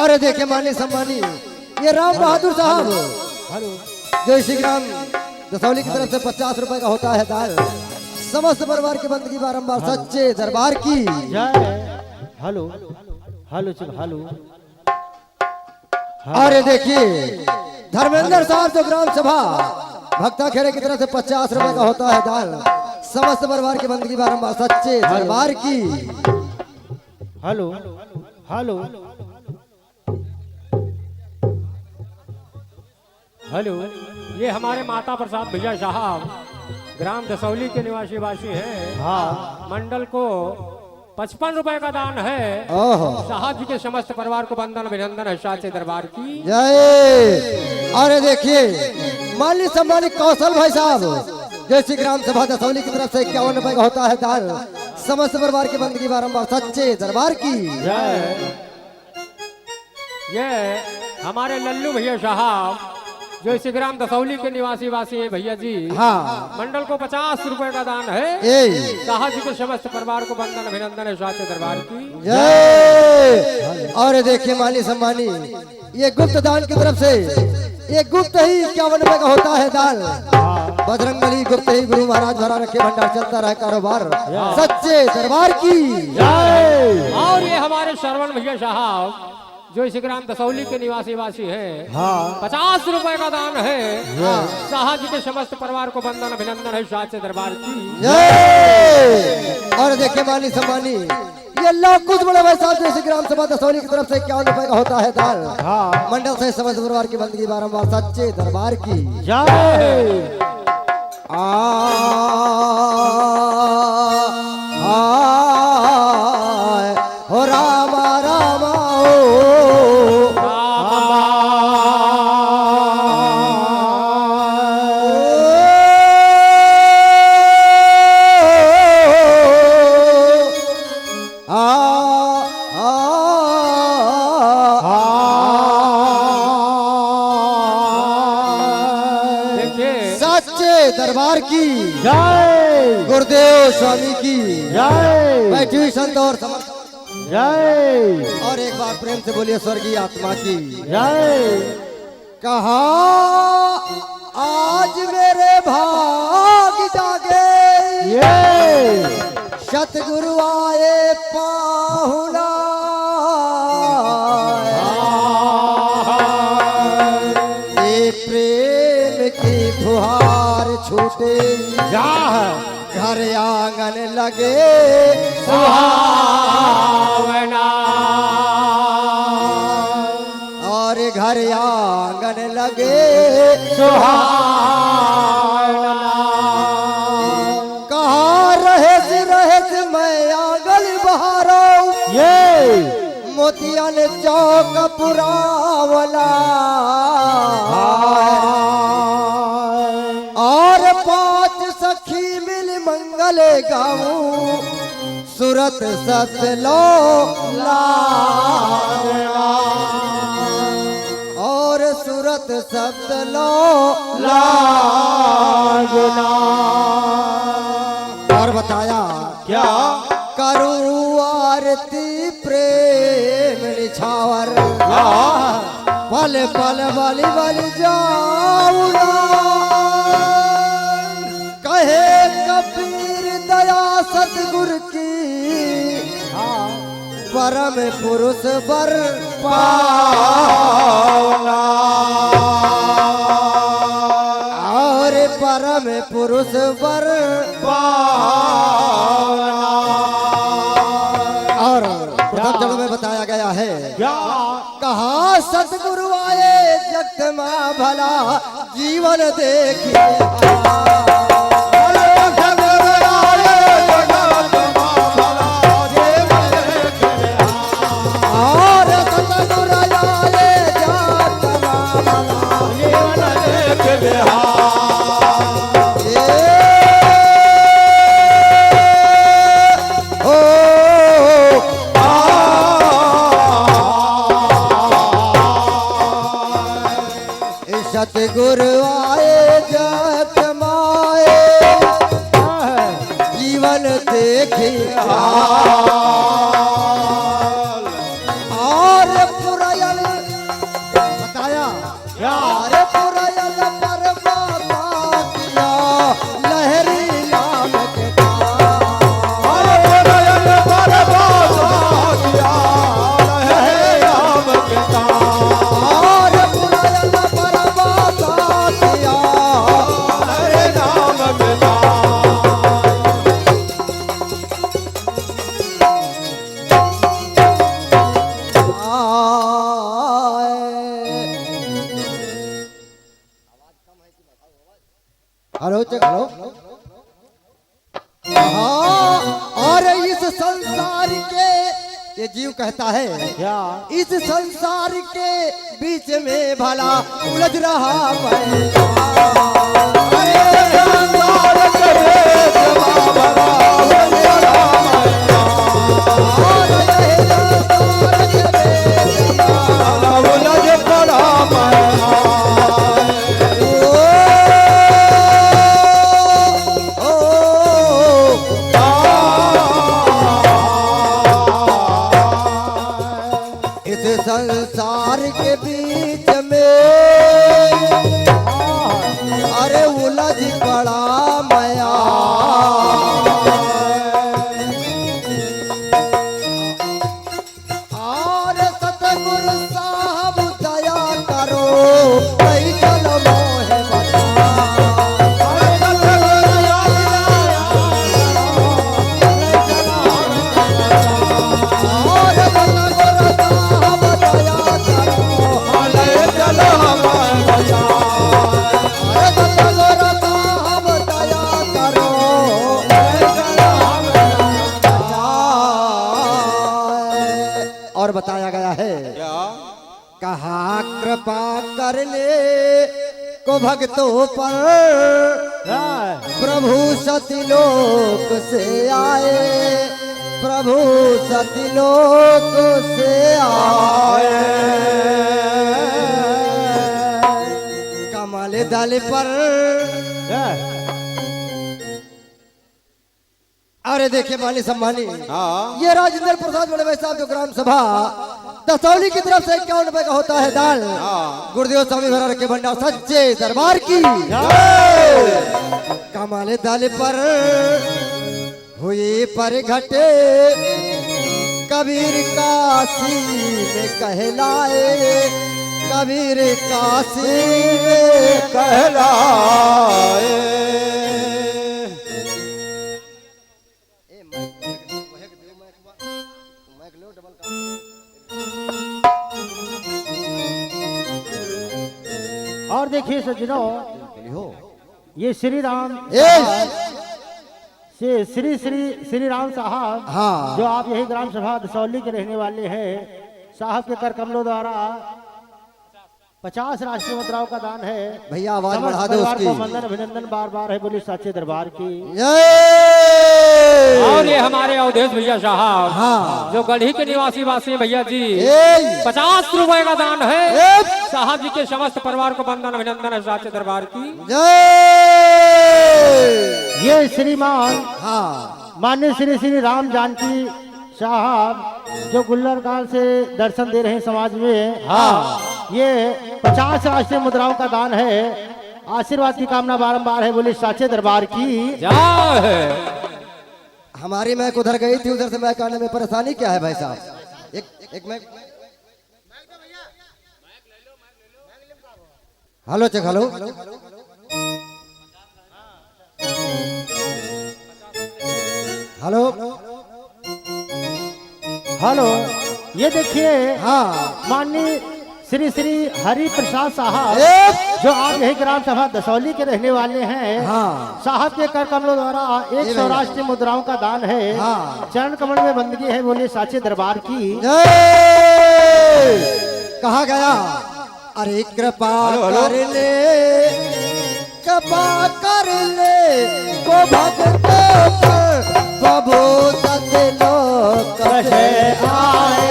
अरे देखिए मानी सम्मानी ये राम बहादुर साहब जो इसी ग्राम दसौली की तरफ से 50 रुपए का होता है दाल समस्त परिवार की बंदगी बारंबार सच्चे दरबार की हेलो हेलो चल हेलो। अरे देखिए धर्मेंद्र साहब जो ग्राम सभा भक्ता खेड़े की तरफ से 50 रुपए का होता है दाल समस्त परिवार की बंदगी बारंबार सच्चे दरबार की। Hello hello hello. ये हमारे माता प्रसाद भैया साहब ग्राम दसौली के निवासी वासी हैं। हाँ मंडल को 55 रुपए का दान है। साहब जी के समस्त परिवार को वंदन अभिनंदन है साचे दरबार की जय। अरे देखिए माली सम्मानित कौशल भाई साहब जैसी ग्राम सभा दसौली की तरफ से 51 रुपए का होता है दान समस्त परिवार की बंदगी बारंबार सच्चे दरबार की जय। ये हमारे लल्लू भैया साहब जो इसी ग्राम दसौली के निवासी वासी है भैया जी। हाँ मंडल को 50 रुपए का दान है। साहब जी के समस्त परिवार को वंदन अभिनंदन है साचे दरबार की जय। और देखिए माली सम्मानी ये गुप्त दान की तरफ से ये गुप्त ही 51 रुपए का होता है दान बजरंगबली गुप्त ही गुरु महाराज भरा रखे भंडार चलता रहे कारोबार सच्चे दरबार की जय। और ये हमारे श्रवण भैया साहब जो इस ग्राम दसौली के निवासी वासी हैं। हाँ 50 रुपए का दान है। साहब जी के समस्त परिवार को वंदन अभिनंदन है साचे दरबार की जय। और देखिए माली सम्मानी ये लोग कुछ बड़े भाई साहब जो इस ग्राम सभा दसौली की तरफ से 51 रुपए का होता है दान मंडल से समस्त परिवार की बंदगी बारंबार सच्चे दरबार की जय। हो रामा रामा दरबार की जय। गुरुदेव स्वामी की जय। बैठी हुई संत और समर्थ जय। और एक बार प्रेम से बोलिए स्वर्गीय आत्मा की जय। कहा आज मेरे भाग जागे ये सतगुरु आए पाहुना ये प्रेम की फुहार छूटे घर आंगन लगे सुहावना और घर आंगन लगे सुहावना। कहाँ रहे मैं आंगन बहारो ये मोतियन चौक पुरावला और 5 सखी मिल मंगल गाऊं सूरत सतलो लागना और सूरत सतलो लागना। और बताया क्या करूं आरती प्रेम निछावर पल पल बलि बलि जाऊंगा कहे कबीर दया सतगुरु की परम पुरुष बर पावना और परम पुरुष बर पावना। और प्रथम जन्म में बताया गया है कहा सतगुरु आए जगत में भला जीवन देखिए सतगुरु आए जग माए जीवन देखे और और पुरायल बताया क्या अरे पुरायल परमात्मा किया लहरी नाम के अरे पुरायल परमात्मा किया लहरी नाम के और पुरायल परमात्मा किया लहरी नाम के हेलो चेक हेलो हाँ और इस संसार के ये जीव कहता है क्या इस संसार के बीच में भला उलझ रहा मैं अरे संसार के भेद भला उलझ रहा मैं और ये संसार के बीच भला उलझ पड़ा मैं ओ, ओ, इस संसार के बीच में अरे उलझ पड़ा माया और सतगुरु साहब दया करो कई चल मोहे बता और सतगुरु साहब दया करो ले चलो हमारे भैया अरे सतगुरु साहब दया करो और बताया गया है क्या कहा कृपा करने को भक्तों पर प्रभु सतिलोक से आए प्रभु सतिलोक से आए कमल दल पर अरे देखिए माली सम्मानी हाँ ये राजेंद्र प्रसाद बड़े भाई साहब जो ग्राम सभा दसौली की तरफ से 51 रुपए का होता है दान गुरुदेव स्वामी भरा रखे भंडार सच्चे दरबार की कमाल दल पर हुए पर घटे कबीर काशी में कहलाए कबीर काशी में कहलाए और देखिए सज्जनों ये श्री राम से श्री राम साहब हाँ। जो आप यही ग्राम सभा दसौली के रहने वाले हैं साहब के कर कमलों द्वारा 50 राष्ट्रीय मुद्राओं का दान है भैया आवाज समस्त बढ़ा दो परिवार उसकी को वंदन अभिनंदन बार बार है बोली सच्चे दरबार की और ये हमारे अवधेश भैया साहब हाँ। जो गढ़ी के निवासी वासी हैं भैया जी जय 50 रुपए का दान है साहब जी के समस्त परिवार को वंदन अभिनंदन है साचे दरबार की ये श्रीमान हाँ मान्य श्री श्री राम जानकी साहब जो गुल्लरकाल से दर्शन दे रहे हैं समाज में हाँ ये 50 राष्ट्रीय मुद्राओं का दान है आशीर्वाद की कामना बारंबार है बोले साचे दरबार की जय हमारी मैक उधर गई थी उधर से मैक आने में परेशानी क्या है भाई साहब एक mic hello check hello hello hello ये देखिए हाँ माननीय श्री श्री हरि प्रसाद साहब एक जो आप यही ग्राम सभा दसौली के रहने वाले हैं हाँ साहब के कर कमलों द्वारा 100 राष्ट्रीय मुद्राओं का दान है हाँ। चरण कमल में बंदगी है बोले साचे दरबार की कहा गया अरे कृपा कर ले कृपा कर ले को भक्तों पर प्रभु सतलोक से आए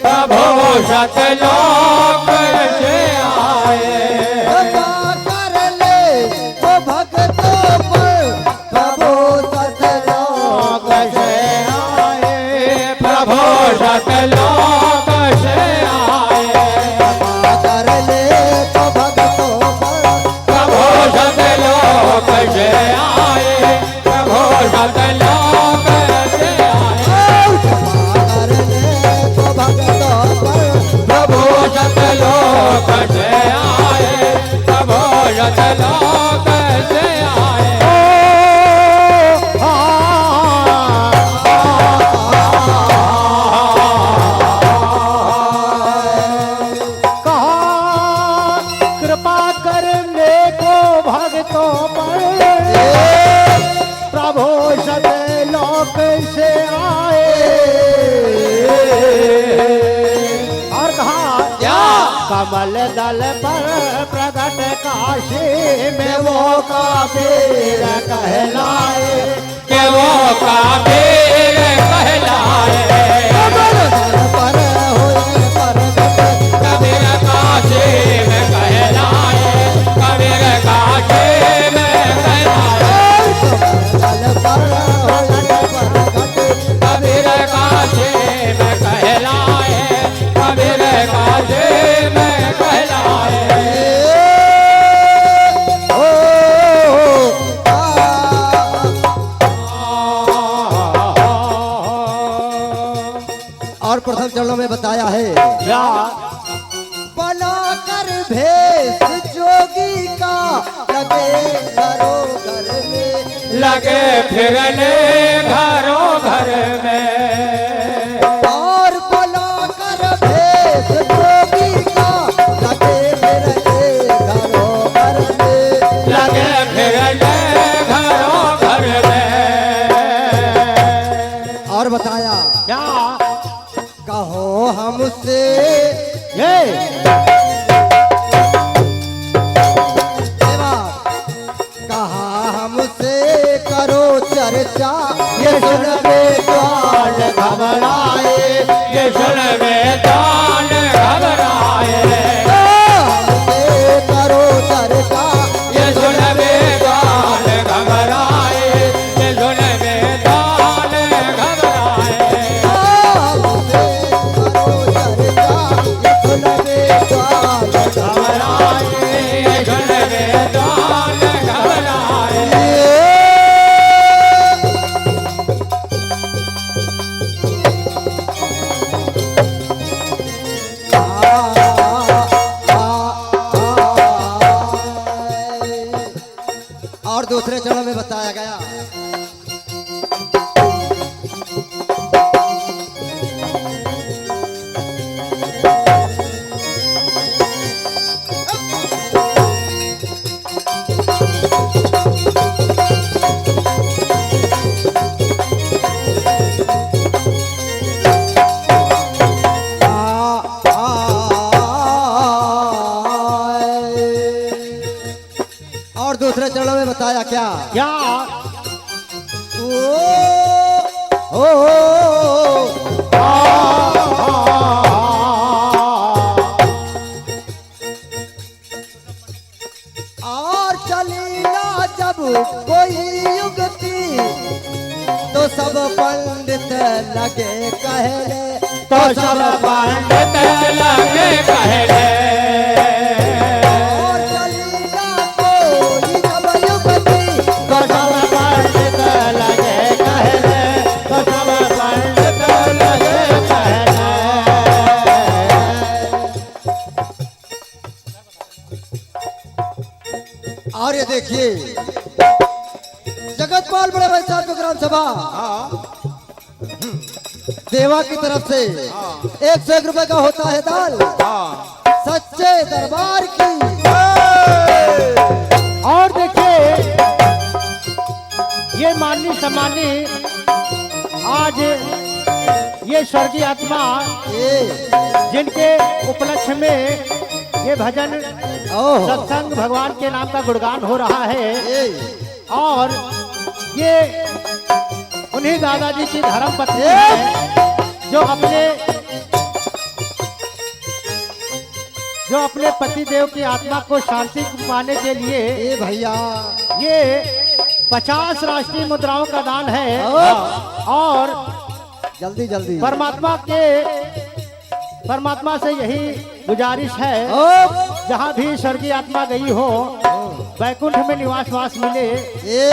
प्रभु सतलोक से आए कृपा कर ले को भक्तों पर प्रभु सतलोक से आए प्रभु सतलोक से कमल दल पर प्रगट काशी में वो कबीर कहलाए, के वो कबीर कहलाए। कमल दल पर हुए प्रगट कबीर काशी में कहलाए, कबीर काशी में कहलाए। कमल दल पर हुए प्रगट कबीर काशी में कहलाए, कबीर काशी में कहलाए। और प्रथम चरणों में बताया है या बनाकर भेष जोगी का लगे घरों घर में, लगे फिरने घरों घर में। और बनाकर भेष जोगी का लगे फिरने घरों घर में, लगे फिरने घरों घर में। और बताया क्या कहो हमसे ये कहा हमसे करो चर्चा, ये सुन बेताल घबराए, ये सुन बेताल घबराए। हमसे करो चर्चा, ये सुन बेताल घबराए, ये सुन बेताल घबराए। हमसे करो चर्चा, ये सुन बेताल घबराए, ये सुन बेताल घबराए। और दूसरे चरण में बताया गया और दूसरे चरणों में बताया क्या क्या ओ और चलेगा जब कोई युक्ति तो सब पंडित लगे कहले, तो सब पंडित लगे कहले। और चलेगा कोई जब युक्ति तो सब पंडित लगे कहले, तो सब पंडित लगे कहले। और ये देखिए जगतपाल बड़े भाई साहब को ग्राम सभा देवा की तरफ से 101 रुपए का होता है दाल सच्चे दरबार की। और देखिए ये माननीय सम्मानी आज ये स्वर्गीय आत्मा ये जिनके उपलक्ष्य में ये भजन ओह सत्संग भगवान के नाम का गुणगान हो रहा है, ये और ये उन्हीं दादाजी की धर्म पत्नी है जो अपने पति देव की आत्मा को शांति पाने के लिए ये भैया ये 50 राष्ट्रीय मुद्राओं का दान है। और जल्दी जल्दी परमात्मा से यही गुजारिश है जहाँ भी स्वर्गीय आत्मा गई हो वैकुंठ में निवास वास मिले।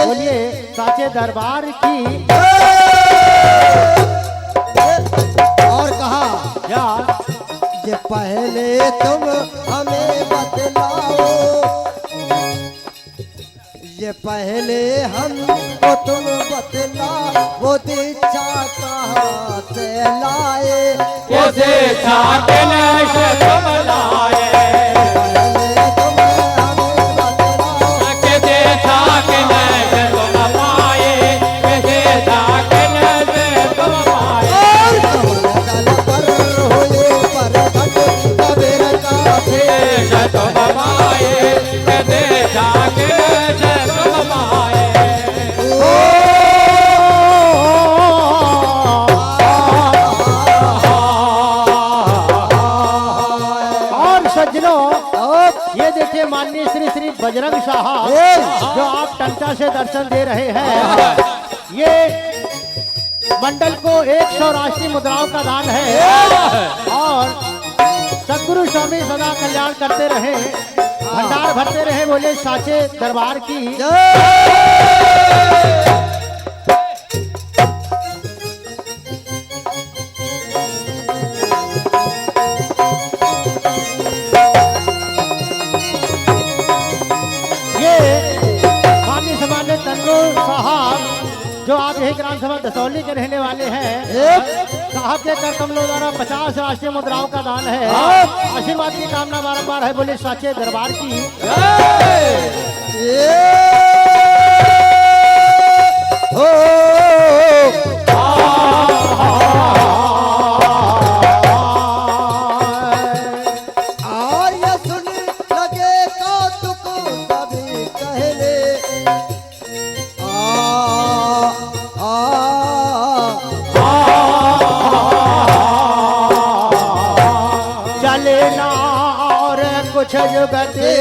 बोलिए साचे दरबार की। और कहा या ये पहले तुम हमें बतलाओ, ये पहले हमको तुम बतला वो दीक्षा कहाँ से लाए, कैसे छाटन से तुम लाए। पहले तुम हमें बतलाओ, कैसे छाटन से तुम पाए, कैसे छाटन से तुम पाए। और कमल दल पर हुए प्रगट कबीर का सज्जनों, अब ये देखिए माननीय श्री श्री बजरंग साहब ए! जो आप टंटा से दर्शन दे रहे हैं, ये मंडल को 100 राष्ट्रीय मुद्राओं का दान है और सदगुरु स्वामी सदा कल्याण करते रहे, भंडार भरते रहे, बोले साचे दरबार की। ये माननीय सम्मानित तन्नू साहब जो आप यही ग्राम सभा दसौली के रहने वाले हैं, साहब के कर कमलों द्वारा 50 राष्ट्रीय मुद्राओं का दान है। आशीर्वाद की कामना बारंबार है, बोले साचे दरबार की। आर्य सुन लगे कौतुक सभी कहले, चले ना और कुछ जुगते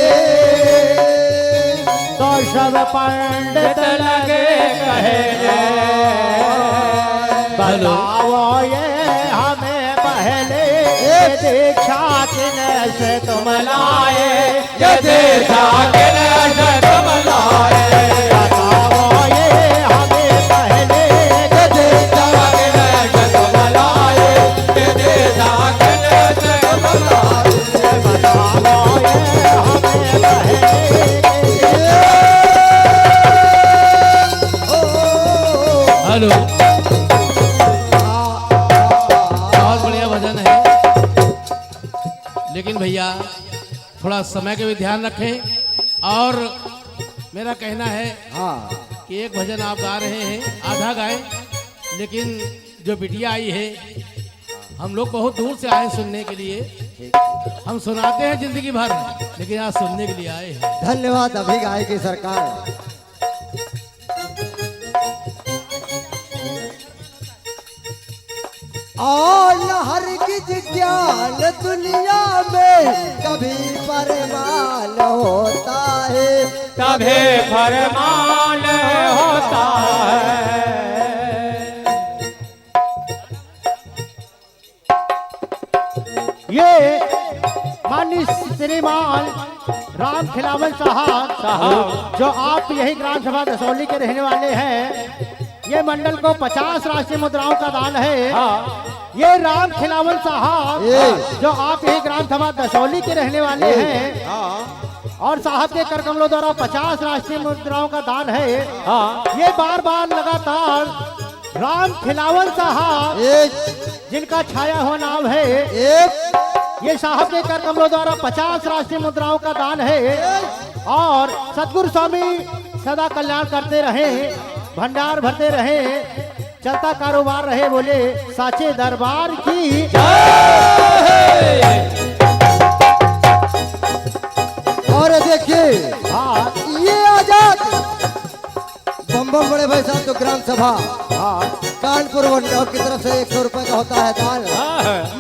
तो सब पंडित लगे कहने, बताओ ये हमें पहले ये दीक्षा किने से तुम लाए, ये दीक्षा किने से तुम लाए, बताओ ये हमें पहले ये दीक्षा किने से तुम लाए, ये दीक्षा किने से तुम लाए, बताओ ये हमें पहले। हेलो, बहुत बढ़िया भजन है, लेकिन भैया थोड़ा समय का भी ध्यान रखें। और मेरा कहना है कि एक भजन आप गा रहे हैं, आधा गाएं, लेकिन जो बिटिया आई है, हम लोग बहुत दूर से आए सुनने के लिए। हम सुनाते हैं जिंदगी भर, लेकिन आज सुनने के लिए आए हैं। धन्यवाद अभी गाय की सरकार। और हर की ज्ञान दुनिया में कभी परमाल होता है, तभी फरमान होता है। ये माननीय श्रीमान राम खिलावन साहब जो आप यही ग्राम सभा दसौली के रहने वाले हैं, ये मंडल को 50 राष्ट्रीय मुद्राओं का दान है। ये राम खिलावन साहब जो आप यही ग्राम सभा दसौली के रहने वाले हैं और साहब के कर कमलों द्वारा 50 राष्ट्रीय मुद्राओं का दान है। ये बार बार लगातार राम खिलावन साहब जिनका छाया हुआ नाम है, ये साहब के कर कमलों द्वारा 50 राष्ट्रीय मुद्राओं का दान है और सदगुरु स्वामी सदा कल्याण करते रहे, भंडार भरते रहे, चलता कारोबार रहे, बोले साचे दरबार की। और देखिए ये आजाद बम बम बड़े भाई साहब तो ग्राम सभा कानपुर मंडल की तरफ से 100 रुपए का होता है दान।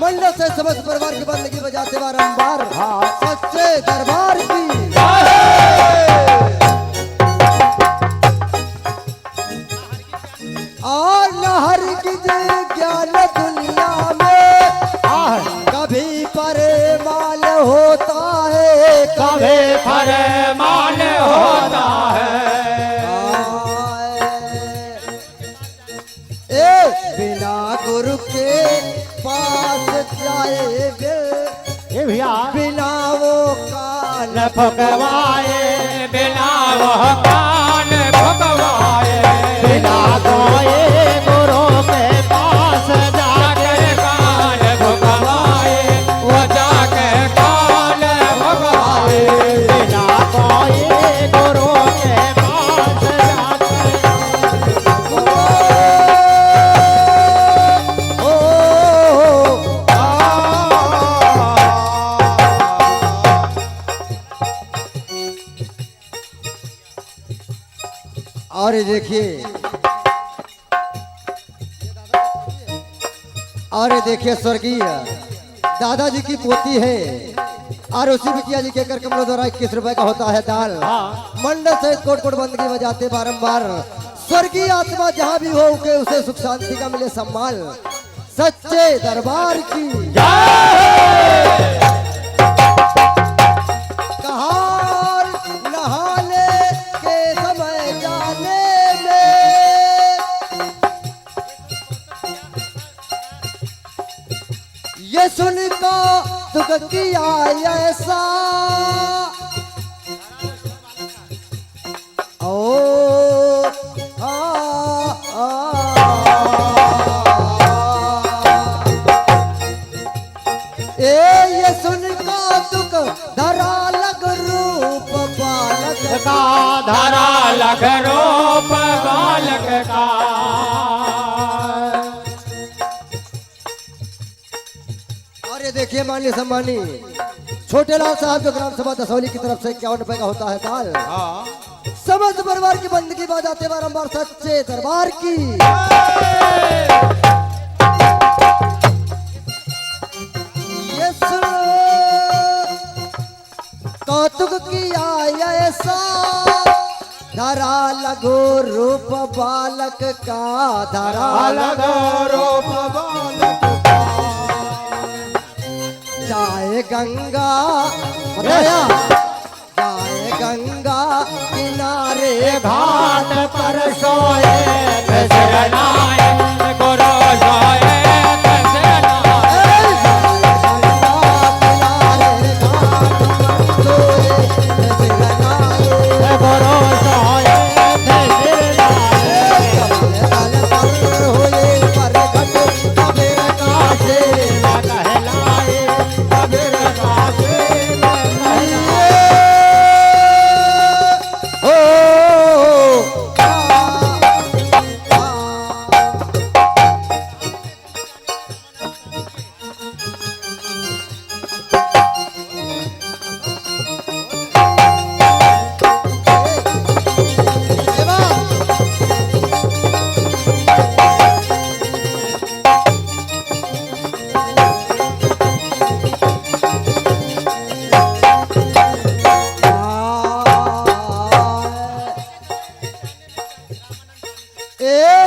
मंडल से समस्त परिवार की बंदगी बजाते बारंबार सच्चे दरबार की। और नहर की ज्ञान दुनिया में कभी परमाल होता है, कभी फरमान होता है। बिना गुरु के पास जाए ये भैया बिना वो कान फकवाए, बिना वह कान भगवाए, बिना गोए गुरु के पास जाके कान भगवाए, वो जाके कान भगवाए। बिना गोए गुरु के पास जाके। और ये देखिए, और ये देखिए स्वर्गीय दादाजी की पोती है और उसी बिटिया जी के कर कमलों द्वारा 21 रुपए का होता है दाल। मंडल सहित कोट कोट बंदगी बजाते बारंबार, स्वर्गीय आत्मा जहाँ भी हो के उसे सुख शांति का मिले सम्मान। सच्चे दरबार की कहार नहाने के समय जाने में, ये सुन को दुख किया ऐसा, ओ ये सुन को दुख धरा लग रूप बालक का धरा लग रूप बालक का। और ये देखिए माननीय सम्मानी छोटे लाल साहब जो ग्राम सभा दसौली की तरफ से 51 रुपए का होता है दाल। समस्त परिवार की बंदगी बजाते बारंबार सच्चे दरबार की कौतुक किया ऐसा, धरा लगो रूप बालक का, धरा लगो रूप बालक का। जाए गंगा बताया, जाए गंगा किनारे घाट पर सोए शरणाए गुरु सोए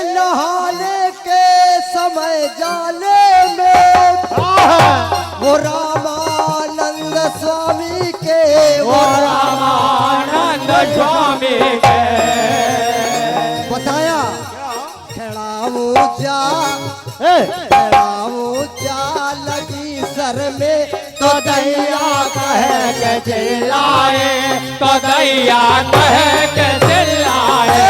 नहाने के समय जाने में, वो रामानंद स्वामी के, वो रामानंद स्वामी के बताया खड़ाऊ जा लगी सर में, तो दैया कह के चिल्लाए, तो दैया कह के चिल्लाए।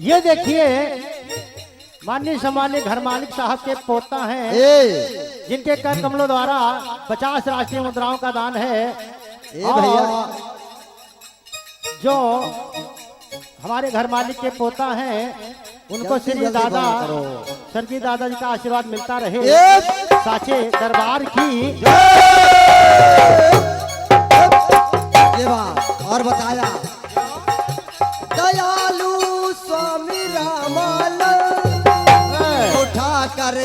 ये देखिए माननीय सम्मानीय घर मालिक साहब के पोता हैं, जिनके कर कमलों द्वारा 50 राष्ट्रीय मुद्राओं का दान है। भैया जो हमारे घर मालिक के पोता हैं उनको श्री दादा स्वर्गीय दादाजी का आशीर्वाद मिलता रहे। साचे दरबार की ये बात और बताया दयालु स्वामी रामानंद उठा कर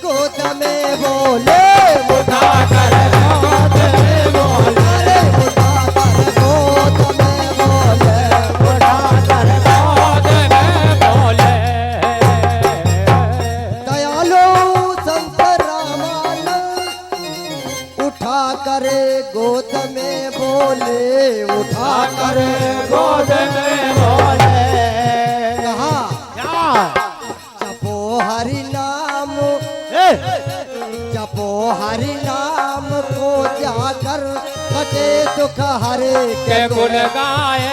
गोद में बोले, उठा कर गोद में बोले, उठा कर गोद में बोले, उठा कर गोद में बोले। दयालु संत रामानंद उठा कर गोद में बोले, उठा कर गोद में बोले। जपो हरि नाम, जपो हरि नाम को जाकर कटे दुख हरे के गुण गाए,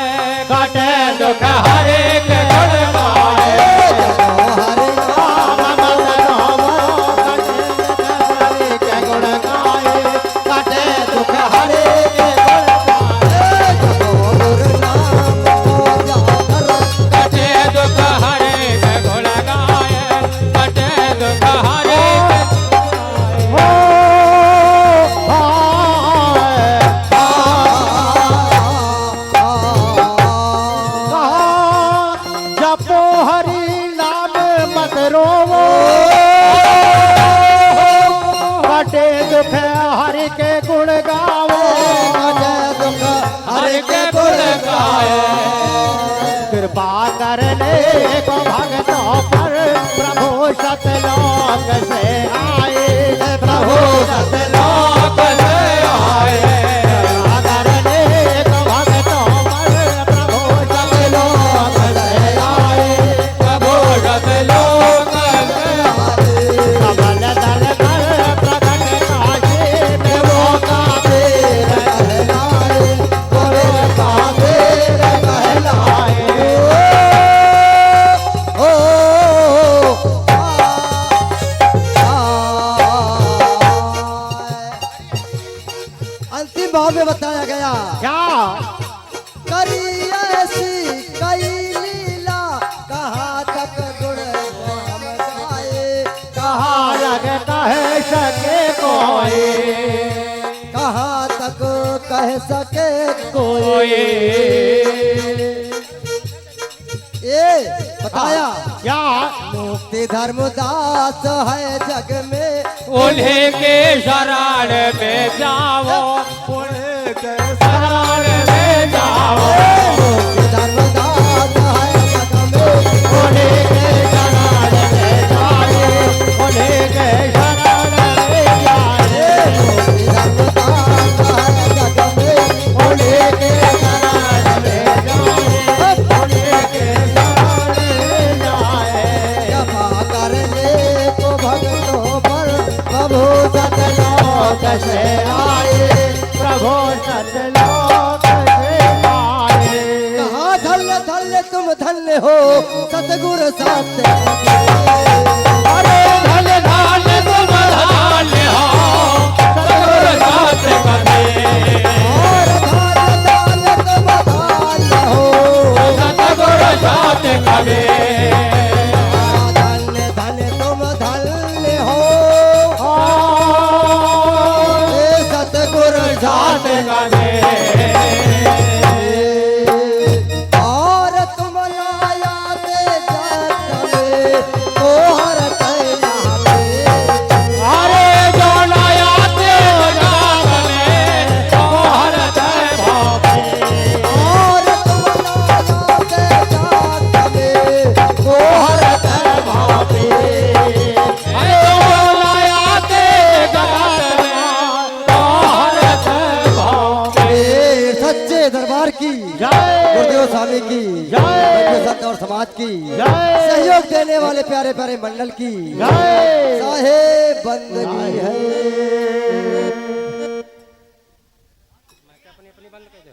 कटे दुख हरे के गुण गाए। जपो हरि के गुण गाए, कटे दुख हरे के गुण गाए। जपो को भक्तों पर प्रभु सतलोक से आए, प्रभु सतलोक से आए। दया करने को भक्तों पर प्रभु सतलोक से आए, प्रभु सतलोक से आए। कमल दल कर प्रकट काशी में वो काबीर कहलाए, वो काबीर कहलाए। अंतिम भाव में बताया गया क्या करी ऐसी कई लीला, कहाँ तक गुण हम गाए, कहाँ लग कह सके कोई, कहाँ तक कह सके कोई ये बताया क्या मुक्ति धर्मदास है जग में, उन्हीं के शरण में जाओ, उन्हीं के शरण में जाओ। मुक्ति धर्मदास है जग में, उन्हीं के शरण में जाए, उन्हीं के शरण में जाए, मुक्ति धर्मदास है जग में, उन्हीं के शरण में जाए, उन्हीं के शरण में जाए। क्षमा करने को भक्तों पर प्रभु सतलोक से आए, प्रभु सतलोक से आए। कहाँ धन्य धन्य तुम धन्य हो सतगुरु सत्य। अरे धन धान तुम धान्य हो, सतगुरु साथ कभी। और धन्य तुम धन्य हो, सतगुरु साथ कभी। धन्य धन्य तुम धन्य हो, हे सतगुरु साथ कभी। और तुम लाया दे जगत में, तोहर कैला में। अरे जो नया देव नाम में, तोहर जय भावे। और तुम लाया दे जगत में, तोहर कैला में। अरे जो नया देव जगत में, तोहर जय भावे। ए, सच्चे दरबार की जय गुरुदेव स्वामी की जय। बच्चे संत और समाज की जय। सहयोग देने वाले प्यारे प्यारे मंडल की जय। साहेब बंदगी है। अपनी अपनी बंद कर दे।